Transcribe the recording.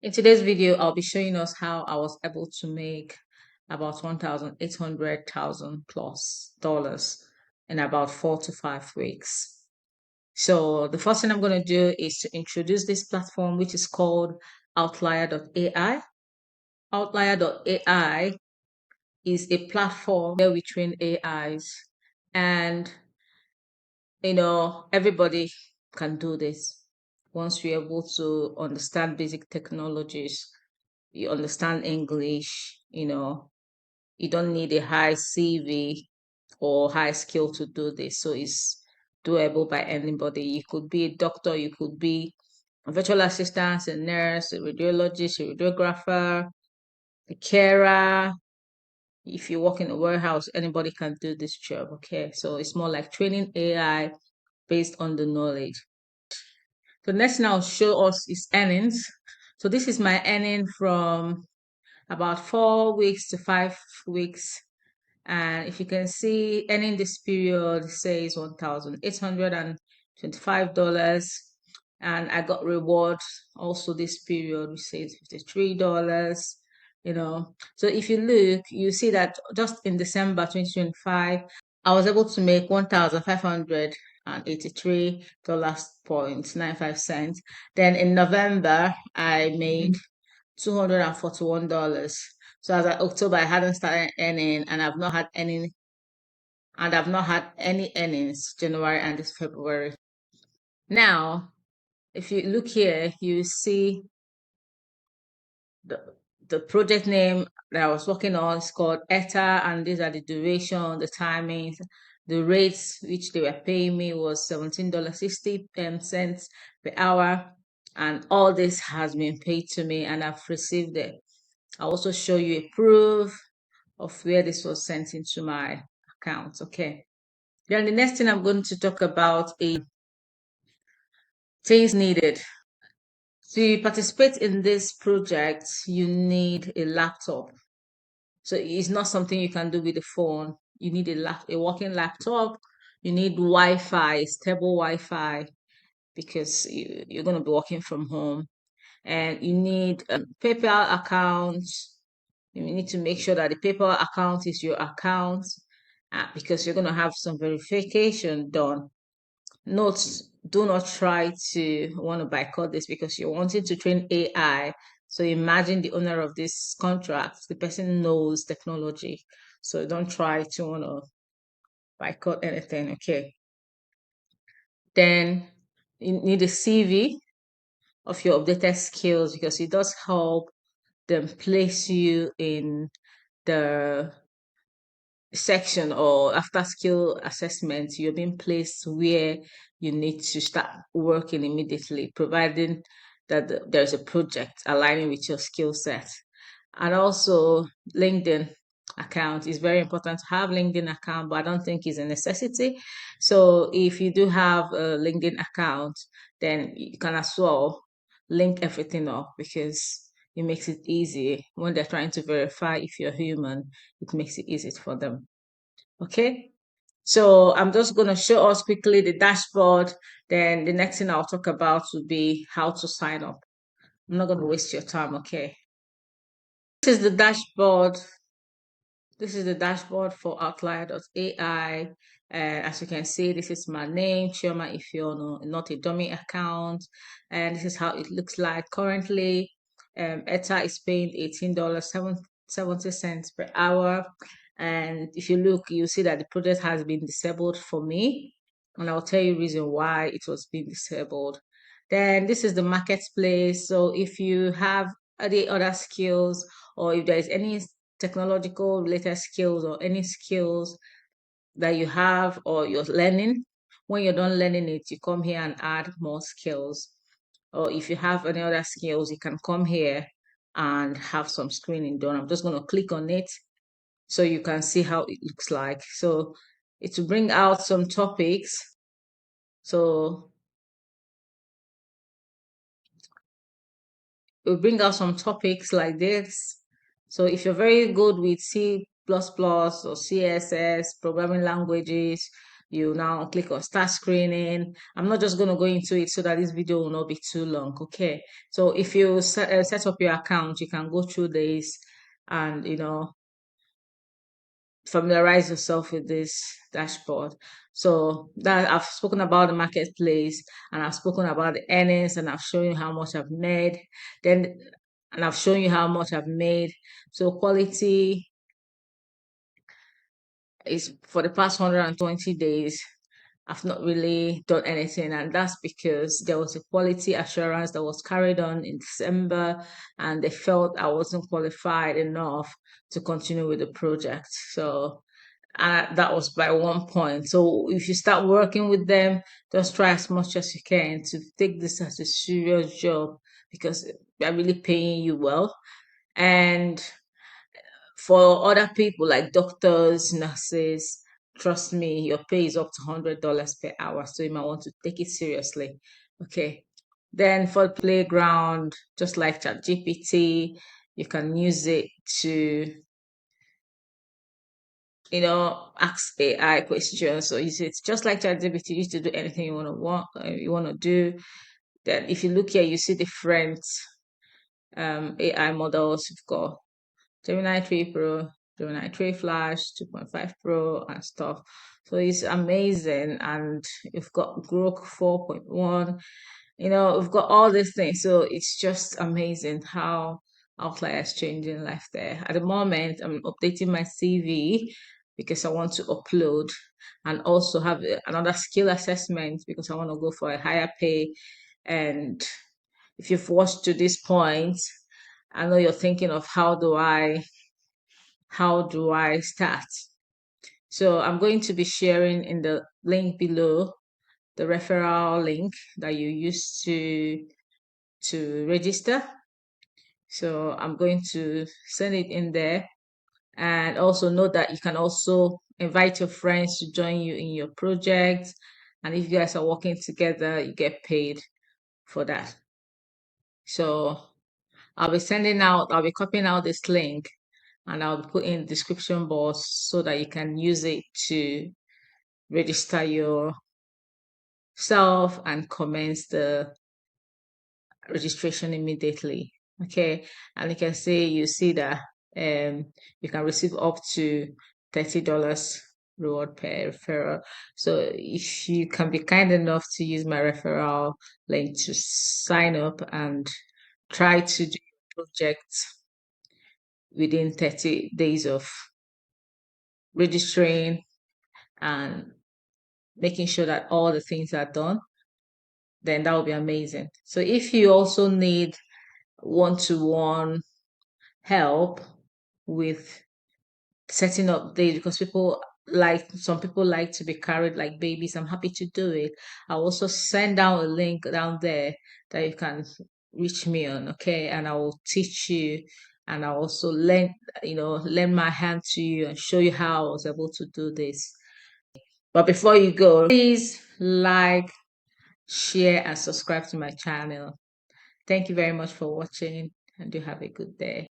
In today's video, I'll be showing us how I was able to make about 1,800,000 plus dollars in about 4 to 5 weeks. So the first thing I'm going to do is to introduce this platform, which is called Outlier.ai. Outlier.ai is a platform where we train AIs, and everybody can do this once you're able to understand basic technologies. You understand English, you don't need a high CV or high skill to do this. So it's doable by anybody. You could be a doctor, you could be a virtual assistant, a nurse, a radiologist, a radiographer, a carer. If you work in a warehouse, anybody can do this job. Okay. So it's more like training AI based on the knowledge. So next thing I'll show us is earnings. So this is my earning from about 4 weeks to 5 weeks. And if you can see, ending this period says $1,825. And I got rewards also this period, which says $53. So if you look, you see that just in December 2025, I was able to make $1,583.95. Then in November, I made $241. So as of October, I hadn't started earning, and I've not had any earnings January and this February. Now, if you look here, you see the project name that I was working on is called ETA, and these are the duration, the timings, the rates which they were paying me was $17.60 per hour, and all this has been paid to me, and I've received it. I'll also show you a proof of where this was sent into my account. Okay. Then the next thing I'm going to talk about is things needed. To participate in this project, you need a laptop. So it's not something you can do with the phone. You need a working laptop. You need Wi-Fi, stable Wi-Fi, because you're going to be working from home. And you need a PayPal account. You need to make sure that the PayPal account is your account, because you're going to have some verification done. Note, do not try to want to boycott this because you're wanting to train AI. So imagine the owner of this contract, the person knows technology. So don't try to want to boycott anything. Okay. Then you need a CV of your updated skills, because it does help them place you in the section, or after skill assessment, you're being placed where you need to start working immediately, providing that there's a project aligning with your skill set. And also, LinkedIn account is very important to have. LinkedIn account, but I don't think it's a necessity. So if you do have a LinkedIn account, then you can as well link everything up, because it makes it easy when they're trying to verify if you're human. It makes it easy for them. Okay, so I'm just going to show us quickly the dashboard. Then the next thing I'll talk about will be how to sign up. I'm not going to waste your time. Okay, this is the dashboard. This is the dashboard for Outlier.ai. As you can see, this is my name, Chioma Ifeonu, not a dummy account. And this is how it looks like currently. ETA is paying $18.70 per hour. And if you look, you see that the project has been disabled for me. And I'll tell you reason why it was being disabled. Then this is the marketplace. So if you have the other skills, or if there is any technological related skills or any skills that you have or you're learning, when you're done learning it, you come here and add more skills. Or if you have any other skills, you can come here and have some screening done. I'm just going to click on it so you can see how it looks like. So it will bring out some topics. So it will bring out some topics like this. So if you're very good with C++ or CSS, programming languages, You now click on start screening. I'm not just going to go into it so that this video will not be too long. Okay. So if you set up your account, you can go through this and, familiarize yourself with this dashboard. So that I've spoken about the marketplace, and I've spoken about the earnings, and I've shown you how much I've made. Then, and I've shown you how much I've made. So quality is for the past 120 days. I've not really done anything, and that's because there was a quality assurance that was carried on in December, and they felt I wasn't qualified enough to continue with the project. So that was by one point. So if you start working with them, just try as much as you can to take this as a serious job, because they're really paying you well. And for other people like doctors, nurses, trust me, your pay is up to $100 per hour. So you might want to take it seriously. Okay. Then for the playground, just like ChatGPT, you can use it to ask AI questions. So it's just like ChatGPT used to do anything you want to do. Then if you look here, you see different AI models. You've got Gemini 3 Pro, Gemini 3 Flash, 2.5 Pro, and stuff. So it's amazing. And you've got Grok 4.1. We've got all these things. So it's just amazing how Outlier is changing life there. At the moment, I'm updating my CV because I want to upload and also have another skill assessment because I want to go for a higher pay. And if you've watched to this point, I know you're thinking of how do I start? So I'm going to be sharing in the link below the referral link that you use to register. So I'm going to send it in there. And also note that you can also invite your friends to join you in your project. And if you guys are working together, you get paid for that. So I'll be copying out this link, and I'll put in the description box so that you can use it to register yourself and commence the registration immediately. Okay. And you can see that you can receive up to $30 reward per referral. So if you can be kind enough to use my referral link to sign up and try to do your project within 30 days of registering and making sure that all the things are done, then that will be amazing. So if you also need one-to-one help with setting up days, because some people like to be carried like babies, I'm happy to do it. I'll also send down a link down there that you can reach me on, okay? And I will teach you, and I'll also lend my hand to you and show you how I was able to do this. But before you go, please like, share, and subscribe to my channel. Thank you very much for watching, and do have a good day.